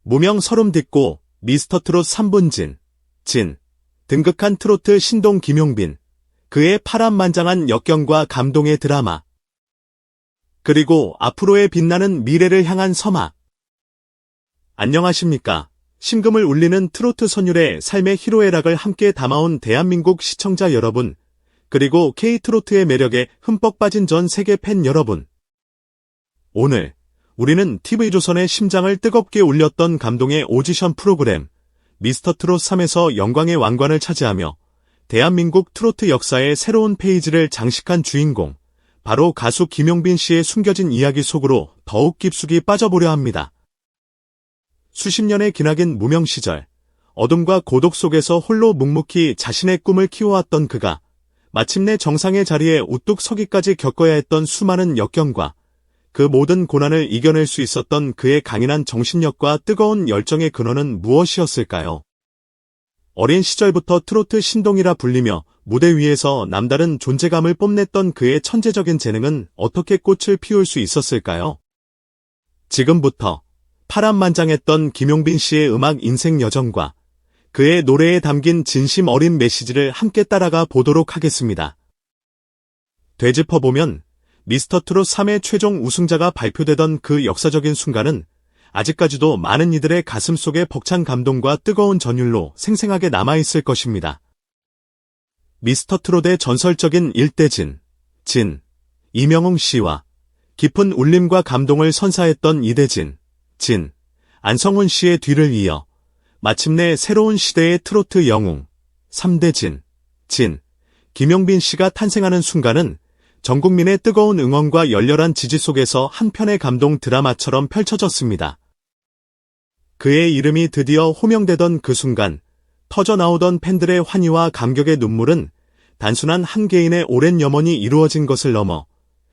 무명 서름 딛고 미스터트롯 3분 등극한 트로트 신동 김용빈, 그의 파란만장한 역경과 감동의 드라마, 그리고 앞으로의 빛나는 미래를 향한 서막. 안녕하십니까. 심금을 울리는 트로트 선율의 삶의 희로애락을 함께 담아온 대한민국 시청자 여러분, 그리고 K트로트의 매력에 흠뻑 빠진 전 세계 팬 여러분. 오늘 우리는 TV조선의 심장을 뜨겁게 울렸던 감동의 오디션 프로그램 미스터트롯 3에서 영광의 왕관을 차지하며 대한민국 트로트 역사의 새로운 페이지를 장식한 주인공, 바로 가수 김용빈 씨의 숨겨진 이야기 속으로 더욱 깊숙이 빠져보려 합니다. 수십 년의 기나긴 무명 시절, 어둠과 고독 속에서 홀로 묵묵히 자신의 꿈을 키워왔던 그가 마침내 정상의 자리에 우뚝 서기까지 겪어야 했던 수많은 역경과 그 모든 고난을 이겨낼 수 있었던 그의 강인한 정신력과 뜨거운 열정의 근원은 무엇이었을까요? 어린 시절부터 트로트 신동이라 불리며 무대 위에서 남다른 존재감을 뽐냈던 그의 천재적인 재능은 어떻게 꽃을 피울 수 있었을까요? 지금부터 파란만장했던 김용빈 씨의 음악 인생 여정과 그의 노래에 담긴 진심 어린 메시지를 함께 따라가 보도록 하겠습니다. 되짚어보면 미스터트롯 3의 최종 우승자가 발표되던 그 역사적인 순간은 아직까지도 많은 이들의 가슴 속에 벅찬 감동과 뜨거운 전율로 생생하게 남아있을 것입니다. 미스터트롯의 전설적인 일대진, 이명웅 씨와 깊은 울림과 감동을 선사했던 이대진, 안성훈 씨의 뒤를 이어 마침내 새로운 시대의 트로트 영웅, 3대진, 김용빈 씨가 탄생하는 순간은 전 국민의 뜨거운 응원과 열렬한 지지 속에서 한 편의 감동 드라마처럼 펼쳐졌습니다. 그의 이름이 드디어 호명되던 그 순간, 터져나오던 팬들의 환희와 감격의 눈물은 단순한 한 개인의 오랜 염원이 이루어진 것을 넘어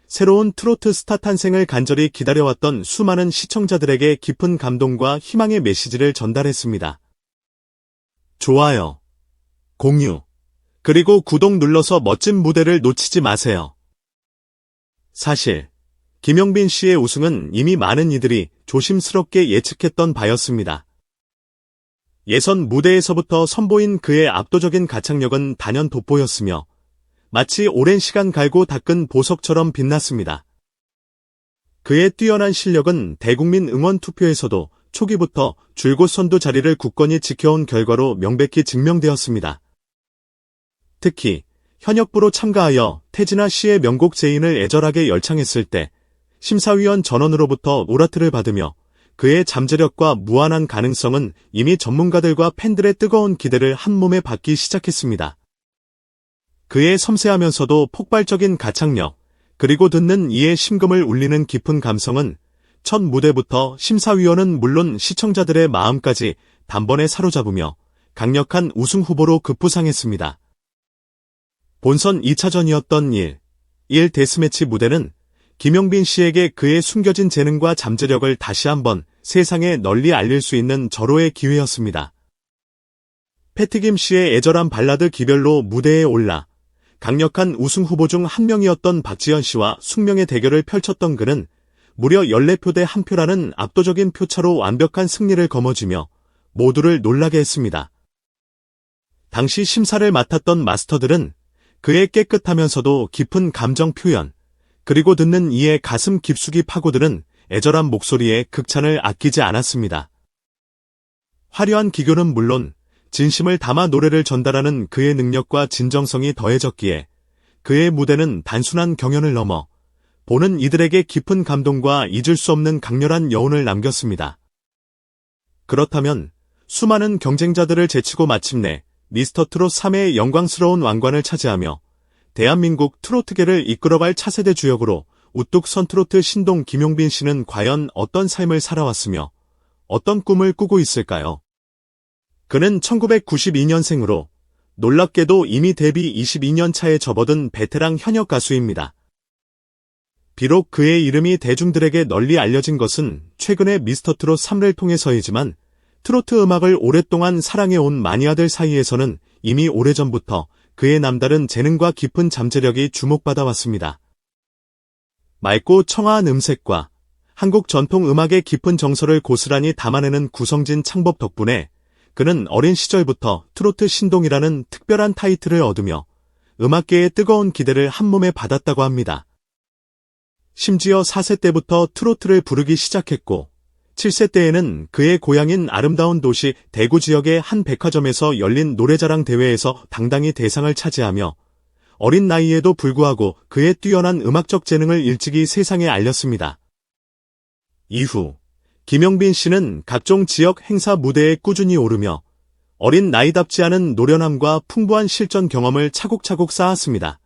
새로운 트로트 스타 탄생을 간절히 기다려왔던 수많은 시청자들에게 깊은 감동과 희망의 메시지를 전달했습니다. 좋아요, 공유, 그리고 구독 눌러서 멋진 무대를 놓치지 마세요. 사실 김용빈 씨의 우승은 이미 많은 이들이 조심스럽게 예측했던 바였습니다. 예선 무대에서부터 선보인 그의 압도적인 가창력은 단연 돋보였으며 마치 오랜 시간 갈고 닦은 보석처럼 빛났습니다. 그의 뛰어난 실력은 대국민 응원 투표에서도 초기부터 줄곧 선두 자리를 굳건히 지켜온 결과로 명백히 증명되었습니다. 특히 현역부로 참가하여 태진아 씨의 명곡 제인을 애절하게 열창했을 때 심사위원 전원으로부터 오라트를 받으며 그의 잠재력과 무한한 가능성은 이미 전문가들과 팬들의 뜨거운 기대를 한몸에 받기 시작했습니다. 그의 섬세하면서도 폭발적인 가창력, 그리고 듣는 이의 심금을 울리는 깊은 감성은 첫 무대부터 심사위원은 물론 시청자들의 마음까지 단번에 사로잡으며 강력한 우승 후보로 급부상했습니다. 본선 2차전이었던 1 데스매치 무대는 김용빈 씨에게 그의 숨겨진 재능과 잠재력을 다시 한번 세상에 널리 알릴 수 있는 절호의 기회였습니다. 패티김 씨의 애절한 발라드 기별로 무대에 올라 강력한 우승 후보 중 한 명이었던 박지현 씨와 숙명의 대결을 펼쳤던 그는 무려 14표 대 1표라는 압도적인 표차로 완벽한 승리를 거머쥐며 모두를 놀라게 했습니다. 당시 심사를 맡았던 마스터들은 그의 깨끗하면서도 깊은 감정 표현, 그리고 듣는 이의 가슴 깊숙이 파고드는 애절한 목소리에 극찬을 아끼지 않았습니다. 화려한 기교는 물론 진심을 담아 노래를 전달하는 그의 능력과 진정성이 더해졌기에 그의 무대는 단순한 경연을 넘어 보는 이들에게 깊은 감동과 잊을 수 없는 강렬한 여운을 남겼습니다. 그렇다면 수많은 경쟁자들을 제치고 마침내 미스터트롯 3의 영광스러운 왕관을 차지하며 대한민국 트로트계를 이끌어갈 차세대 주역으로 우뚝 선 트로트 신동 김용빈 씨는 과연 어떤 삶을 살아왔으며 어떤 꿈을 꾸고 있을까요? 그는 1992년생으로 놀랍게도 이미 데뷔 22년 차에 접어든 베테랑 현역 가수입니다. 비록 그의 이름이 대중들에게 널리 알려진 것은 최근의 미스터트롯 3를 통해서이지만 트로트 음악을 오랫동안 사랑해온 마니아들 사이에서는 이미 오래전부터 그의 남다른 재능과 깊은 잠재력이 주목받아 왔습니다. 맑고 청아한 음색과 한국 전통 음악의 깊은 정서를 고스란히 담아내는 구성진 창법 덕분에 그는 어린 시절부터 트로트 신동이라는 특별한 타이틀을 얻으며 음악계의 뜨거운 기대를 한몸에 받았다고 합니다. 심지어 4세 때부터 트로트를 부르기 시작했고 7세 때에는 그의 고향인 아름다운 도시 대구 지역의 한 백화점에서 열린 노래자랑 대회에서 당당히 대상을 차지하며 어린 나이에도 불구하고 그의 뛰어난 음악적 재능을 일찍이 세상에 알렸습니다. 이후 김용빈 씨는 각종 지역 행사 무대에 꾸준히 오르며 어린 나이답지 않은 노련함과 풍부한 실전 경험을 차곡차곡 쌓았습니다.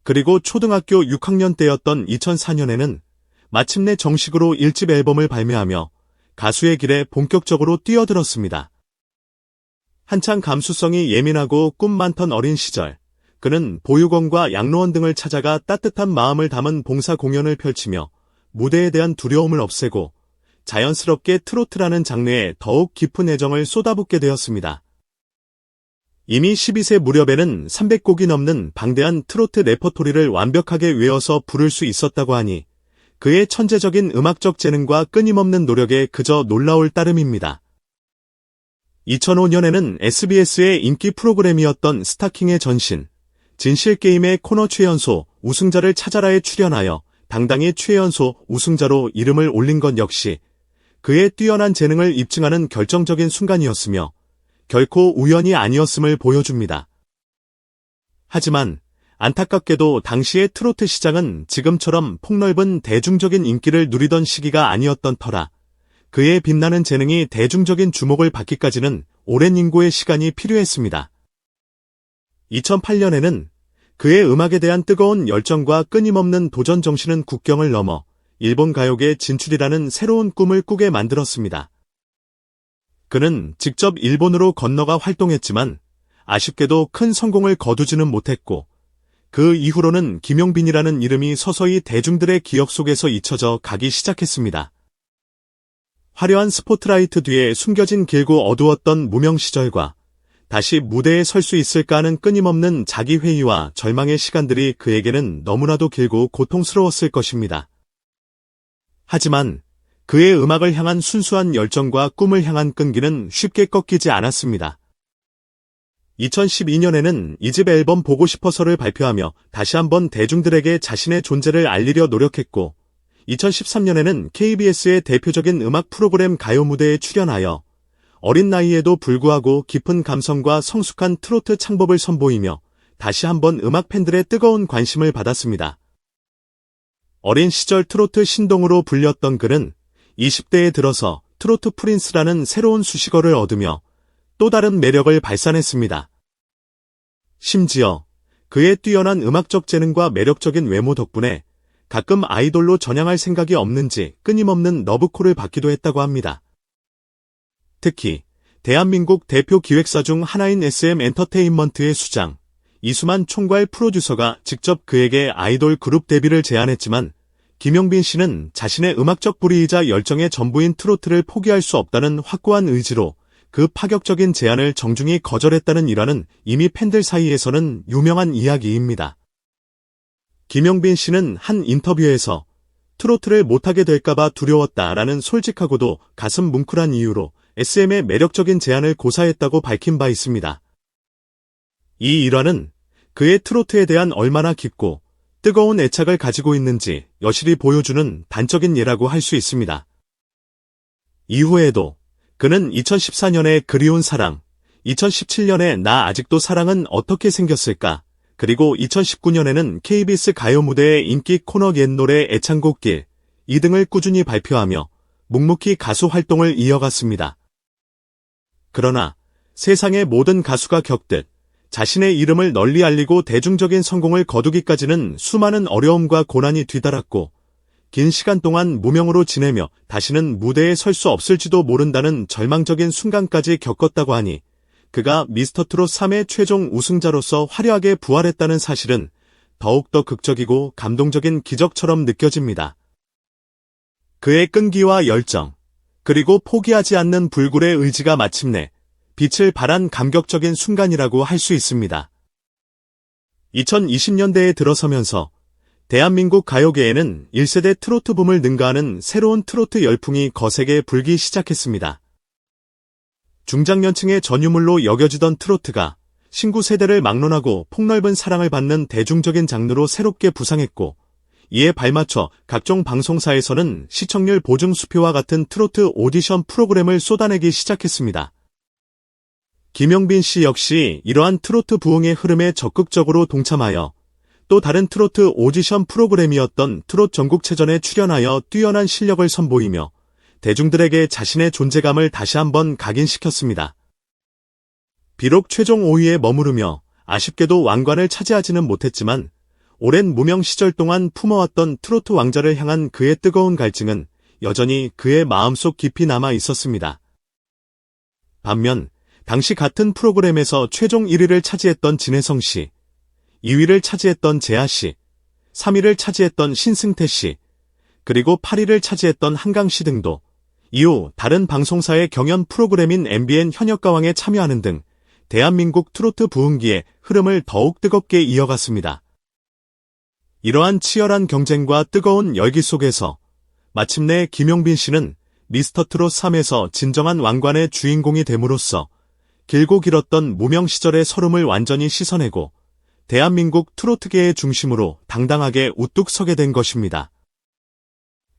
그리고 초등학교 6학년 때였던 2004년에는 마침내 정식으로 1집 앨범을 발매하며 가수의 길에 본격적으로 뛰어들었습니다. 한창 감수성이 예민하고 꿈 많던 어린 시절, 그는 보육원과 양로원 등을 찾아가 따뜻한 마음을 담은 봉사 공연을 펼치며 무대에 대한 두려움을 없애고 자연스럽게 트로트라는 장르에 더욱 깊은 애정을 쏟아붓게 되었습니다. 이미 12세 무렵에는 300곡이 넘는 방대한 트로트 레퍼토리를 완벽하게 외워서 부를 수 있었다고 하니 그의 천재적인 음악적 재능과 끊임없는 노력에 그저 놀라울 따름입니다. 2005년에는 SBS의 인기 프로그램이었던 스타킹의 전신, 진실게임의 코너 최연소 우승자를 찾아라에 출연하여 당당히 최연소 우승자로 이름을 올린 것 역시 그의 뛰어난 재능을 입증하는 결정적인 순간이었으며 결코 우연이 아니었음을 보여줍니다. 하지만 안타깝게도 당시의 트로트 시장은 지금처럼 폭넓은 대중적인 인기를 누리던 시기가 아니었던 터라 그의 빛나는 재능이 대중적인 주목을 받기까지는 오랜 인고의 시간이 필요했습니다. 2008년에는 그의 음악에 대한 뜨거운 열정과 끊임없는 도전 정신은 국경을 넘어 일본 가요계 진출이라는 새로운 꿈을 꾸게 만들었습니다. 그는 직접 일본으로 건너가 활동했지만 아쉽게도 큰 성공을 거두지는 못했고 그 이후로는 김용빈이라는 이름이 서서히 대중들의 기억 속에서 잊혀져 가기 시작했습니다. 화려한 스포트라이트 뒤에 숨겨진 길고 어두웠던 무명 시절과 다시 무대에 설 수 있을까 하는 끊임없는 자기회의와 절망의 시간들이 그에게는 너무나도 길고 고통스러웠을 것입니다. 하지만 그의 음악을 향한 순수한 열정과 꿈을 향한 끈기는 쉽게 꺾이지 않았습니다. 2012년에는 2집 앨범 보고 싶어서를 발표하며 다시 한번 대중들에게 자신의 존재를 알리려 노력했고 2013년에는 KBS의 대표적인 음악 프로그램 가요 무대에 출연하여 어린 나이에도 불구하고 깊은 감성과 성숙한 트로트 창법을 선보이며 다시 한번 음악 팬들의 뜨거운 관심을 받았습니다. 어린 시절 트로트 신동으로 불렸던 그는 20대에 들어서 트로트 프린스라는 새로운 수식어를 얻으며 또 다른 매력을 발산했습니다. 심지어 그의 뛰어난 음악적 재능과 매력적인 외모 덕분에 가끔 아이돌로 전향할 생각이 없는지 끊임없는 러브콜을 받기도 했다고 합니다. 특히 대한민국 대표 기획사 중 하나인 SM 엔터테인먼트의 수장 이수만 총괄 프로듀서가 직접 그에게 아이돌 그룹 데뷔를 제안했지만 김용빈 씨는 자신의 음악적 불이이자 열정의 전부인 트로트를 포기할 수 없다는 확고한 의지로 그 파격적인 제안을 정중히 거절했다는 일화는 이미 팬들 사이에서는 유명한 이야기입니다. 김용빈 씨는 한 인터뷰에서 트로트를 못하게 될까봐 두려웠다라는 솔직하고도 가슴 뭉클한 이유로 SM의 매력적인 제안을 고사했다고 밝힌 바 있습니다. 이 일화는 그의 트로트에 대한 얼마나 깊고 뜨거운 애착을 가지고 있는지 여실히 보여주는 단적인 예라고 할 수 있습니다. 이후에도 그는 2014년에 그리운 사랑, 2017년에 나 아직도 사랑은 어떻게 생겼을까, 그리고 2019년에는 KBS 가요 무대의 인기 코너 옛노래 애창곡 길, 이 등을 꾸준히 발표하며 묵묵히 가수 활동을 이어갔습니다. 그러나 세상의 모든 가수가 겪듯 자신의 이름을 널리 알리고 대중적인 성공을 거두기까지는 수많은 어려움과 고난이 뒤따랐고 긴 시간 동안 무명으로 지내며 다시는 무대에 설 수 없을지도 모른다는 절망적인 순간까지 겪었다고 하니 그가 미스터트롯 3의 최종 우승자로서 화려하게 부활했다는 사실은 더욱더 극적이고 감동적인 기적처럼 느껴집니다. 그의 끈기와 열정, 그리고 포기하지 않는 불굴의 의지가 마침내 빛을 발한 감격적인 순간이라고 할 수 있습니다. 2020년대에 들어서면서 대한민국 가요계에는 1세대 트로트 붐을 능가하는 새로운 트로트 열풍이 거세게 불기 시작했습니다. 중장년층의 전유물로 여겨지던 트로트가 신구 세대를 막론하고 폭넓은 사랑을 받는 대중적인 장르로 새롭게 부상했고, 이에 발맞춰 각종 방송사에서는 시청률 보증 수표와 같은 트로트 오디션 프로그램을 쏟아내기 시작했습니다. 김영빈 씨 역시 이러한 트로트 부흥의 흐름에 적극적으로 동참하여 또 다른 트로트 오디션 프로그램이었던 트롯 전국체전에 출연하여 뛰어난 실력을 선보이며 대중들에게 자신의 존재감을 다시 한번 각인시켰습니다. 비록 최종 5위에 머무르며 아쉽게도 왕관을 차지하지는 못했지만 오랜 무명 시절 동안 품어왔던 트로트 왕자를 향한 그의 뜨거운 갈증은 여전히 그의 마음속 깊이 남아 있었습니다. 반면 당시 같은 프로그램에서 최종 1위를 차지했던 진혜성 씨, 2위를 차지했던 재하 씨, 3위를 차지했던 신승태 씨, 그리고 8위를 차지했던 한강 씨 등도 이후 다른 방송사의 경연 프로그램인 MBN 현역가왕에 참여하는 등 대한민국 트로트 부흥기의 흐름을 더욱 뜨겁게 이어갔습니다. 이러한 치열한 경쟁과 뜨거운 열기 속에서 마침내 김용빈 씨는 미스터트롯 3에서 진정한 왕관의 주인공이 됨으로써 길고 길었던 무명 시절의 서름을 완전히 씻어내고 대한민국 트로트계의 중심으로 당당하게 우뚝 서게 된 것입니다.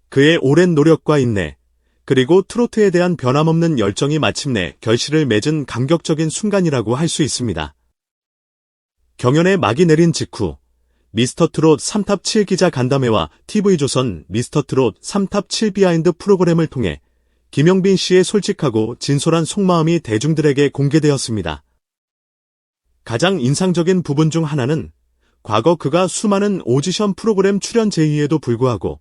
그의 오랜 노력과 인내, 그리고 트로트에 대한 변함없는 열정이 마침내 결실을 맺은 감격적인 순간이라고 할 수 있습니다. 경연의 막이 내린 직후 미스터트롯 3탑 7 기자 간담회와 TV조선 미스터트롯 3탑 7 비하인드 프로그램을 통해 김용빈 씨의 솔직하고 진솔한 속마음이 대중들에게 공개되었습니다. 가장 인상적인 부분 중 하나는 과거 그가 수많은 오디션 프로그램 출연 제의에도 불구하고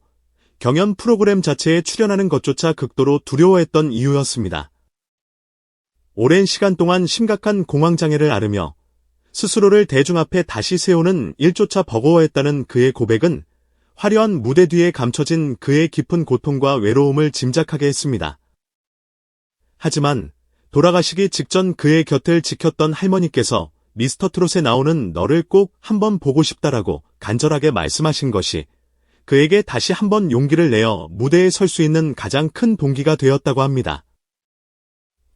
경연 프로그램 자체에 출연하는 것조차 극도로 두려워했던 이유였습니다. 오랜 시간 동안 심각한 공황장애를 앓으며 스스로를 대중 앞에 다시 세우는 일조차 버거워했다는 그의 고백은 화려한 무대 뒤에 감춰진 그의 깊은 고통과 외로움을 짐작하게 했습니다. 하지만 돌아가시기 직전 그의 곁을 지켰던 할머니께서 미스터트롯에 나오는 너를 꼭 한번 보고 싶다라고 간절하게 말씀하신 것이 그에게 다시 한번 용기를 내어 무대에 설 수 있는 가장 큰 동기가 되었다고 합니다.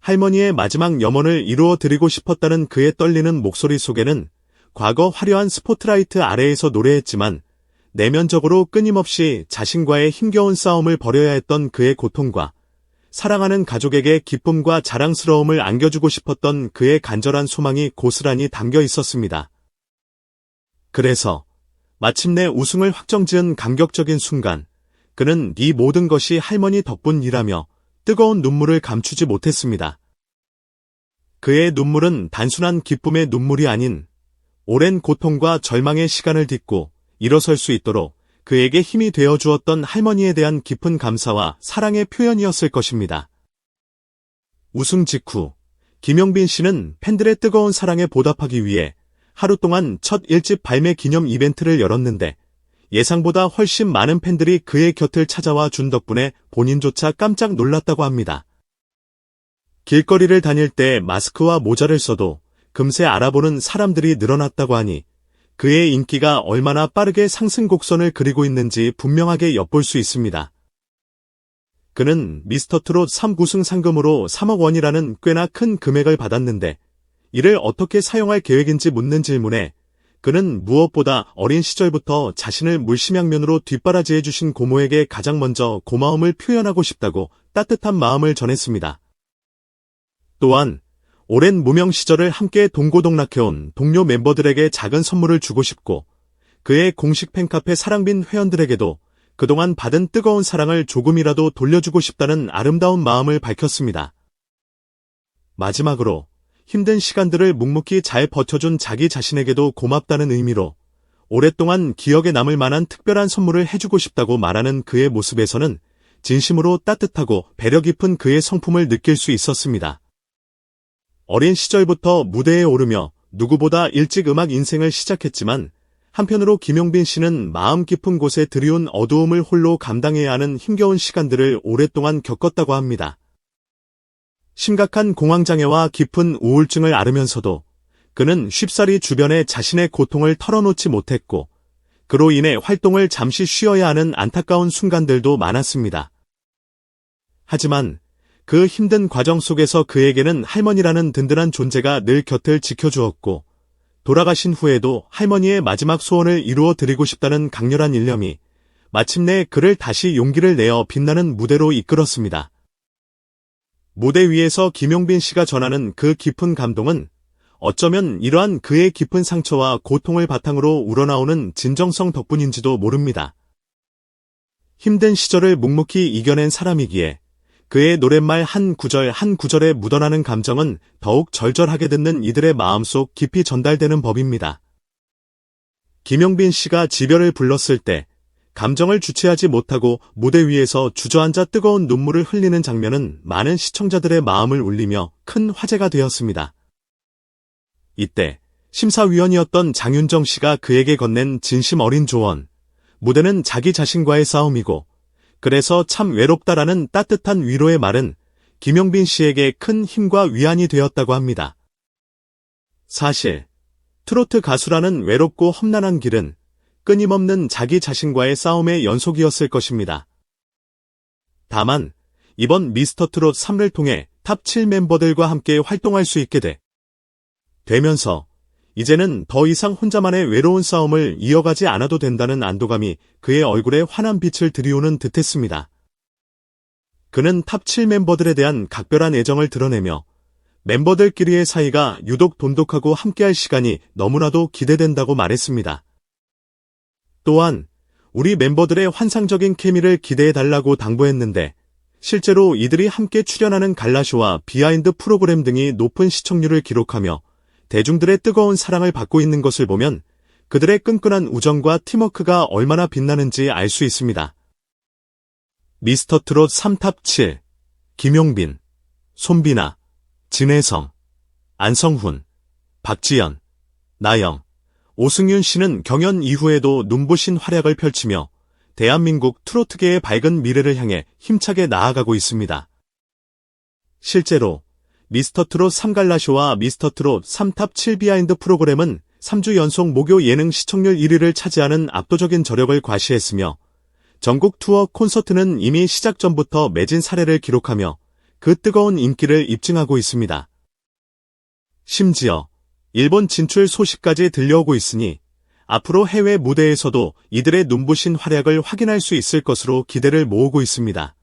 할머니의 마지막 염원을 이루어 드리고 싶었다는 그의 떨리는 목소리 속에는 과거 화려한 스포트라이트 아래에서 노래했지만 내면적으로 끊임없이 자신과의 힘겨운 싸움을 벌여야 했던 그의 고통과 사랑하는 가족에게 기쁨과 자랑스러움을 안겨주고 싶었던 그의 간절한 소망이 고스란히 담겨 있었습니다. 그래서 마침내 우승을 확정지은 감격적인 순간, 그는 이 모든 것이 할머니 덕분이라며 뜨거운 눈물을 감추지 못했습니다. 그의 눈물은 단순한 기쁨의 눈물이 아닌 오랜 고통과 절망의 시간을 딛고 일어설 수 있도록 그에게 힘이 되어 주었던 할머니에 대한 깊은 감사와 사랑의 표현이었을 것입니다. 우승 직후 김용빈 씨는 팬들의 뜨거운 사랑에 보답하기 위해 하루 동안 첫 1집 발매 기념 이벤트를 열었는데 예상보다 훨씬 많은 팬들이 그의 곁을 찾아와 준 덕분에 본인조차 깜짝 놀랐다고 합니다. 길거리를 다닐 때 마스크와 모자를 써도 금세 알아보는 사람들이 늘어났다고 하니 그의 인기가 얼마나 빠르게 상승 곡선을 그리고 있는지 분명하게 엿볼 수 있습니다. 그는 미스터트롯 3구승 상금으로 3억 원이라는 꽤나 큰 금액을 받았는데 이를 어떻게 사용할 계획인지 묻는 질문에 그는 무엇보다 어린 시절부터 자신을 물심양면으로 뒷바라지해 주신 고모에게 가장 먼저 고마움을 표현하고 싶다고 따뜻한 마음을 전했습니다. 또한 오랜 무명 시절을 함께 동고동락해온 동료 멤버들에게 작은 선물을 주고 싶고 그의 공식 팬카페 사랑빈 회원들에게도 그동안 받은 뜨거운 사랑을 조금이라도 돌려주고 싶다는 아름다운 마음을 밝혔습니다. 마지막으로 힘든 시간들을 묵묵히 잘 버텨준 자기 자신에게도 고맙다는 의미로 오랫동안 기억에 남을 만한 특별한 선물을 해주고 싶다고 말하는 그의 모습에서는 진심으로 따뜻하고 배려 깊은 그의 성품을 느낄 수 있었습니다. 어린 시절부터 무대에 오르며 누구보다 일찍 음악 인생을 시작했지만 한편으로 김용빈 씨는 마음 깊은 곳에 드리운 어두움을 홀로 감당해야 하는 힘겨운 시간들을 오랫동안 겪었다고 합니다. 심각한 공황장애와 깊은 우울증을 앓으면서도 그는 쉽사리 주변에 자신의 고통을 털어놓지 못했고 그로 인해 활동을 잠시 쉬어야 하는 안타까운 순간들도 많았습니다. 하지만 그 힘든 과정 속에서 그에게는 할머니라는 든든한 존재가 늘 곁을 지켜주었고, 돌아가신 후에도 할머니의 마지막 소원을 이루어 드리고 싶다는 강렬한 일념이 마침내 그를 다시 용기를 내어 빛나는 무대로 이끌었습니다. 무대 위에서 김용빈 씨가 전하는 그 깊은 감동은 어쩌면 이러한 그의 깊은 상처와 고통을 바탕으로 우러나오는 진정성 덕분인지도 모릅니다. 힘든 시절을 묵묵히 이겨낸 사람이기에 그의 노랫말 한 구절 한 구절에 묻어나는 감정은 더욱 절절하게 듣는 이들의 마음속 깊이 전달되는 법입니다. 김용빈 씨가 지별을 불렀을 때 감정을 주체하지 못하고 무대 위에서 주저앉아 뜨거운 눈물을 흘리는 장면은 많은 시청자들의 마음을 울리며 큰 화제가 되었습니다. 이때 심사위원이었던 장윤정 씨가 그에게 건넨 진심 어린 조언, 무대는 자기 자신과의 싸움이고 그래서 참 외롭다라는 따뜻한 위로의 말은 김용빈 씨에게 큰 힘과 위안이 되었다고 합니다. 사실 트로트 가수라는 외롭고 험난한 길은 끊임없는 자기 자신과의 싸움의 연속이었을 것입니다. 다만 이번 미스터트롯 3를 통해 탑 7 멤버들과 함께 활동할 수 있게 되면서 이제는 더 이상 혼자만의 외로운 싸움을 이어가지 않아도 된다는 안도감이 그의 얼굴에 환한 빛을 들이우는 듯했습니다. 그는 탑 7 멤버들에 대한 각별한 애정을 드러내며 멤버들끼리의 사이가 유독 돈독하고 함께할 시간이 너무나도 기대된다고 말했습니다. 또한 우리 멤버들의 환상적인 케미를 기대해달라고 당부했는데 실제로 이들이 함께 출연하는 갈라쇼와 비하인드 프로그램 등이 높은 시청률을 기록하며 대중들의 뜨거운 사랑을 받고 있는 것을 보면 그들의 끈끈한 우정과 팀워크가 얼마나 빛나는지 알 수 있습니다. 미스터트롯 3탑 7 김용빈, 손비나, 진혜성, 안성훈, 박지연, 나영, 오승윤 씨는 경연 이후에도 눈부신 활약을 펼치며 대한민국 트로트계의 밝은 미래를 향해 힘차게 나아가고 있습니다. 실제로 미스터트롯 3갈라쇼와 미스터트롯 3탑 7 비하인드 프로그램은 3주 연속 목요 예능 시청률 1위를 차지하는 압도적인 저력을 과시했으며 전국 투어 콘서트는 이미 시작 전부터 매진 사례를 기록하며 그 뜨거운 인기를 입증하고 있습니다. 심지어 일본 진출 소식까지 들려오고 있으니 앞으로 해외 무대에서도 이들의 눈부신 활약을 확인할 수 있을 것으로 기대를 모으고 있습니다.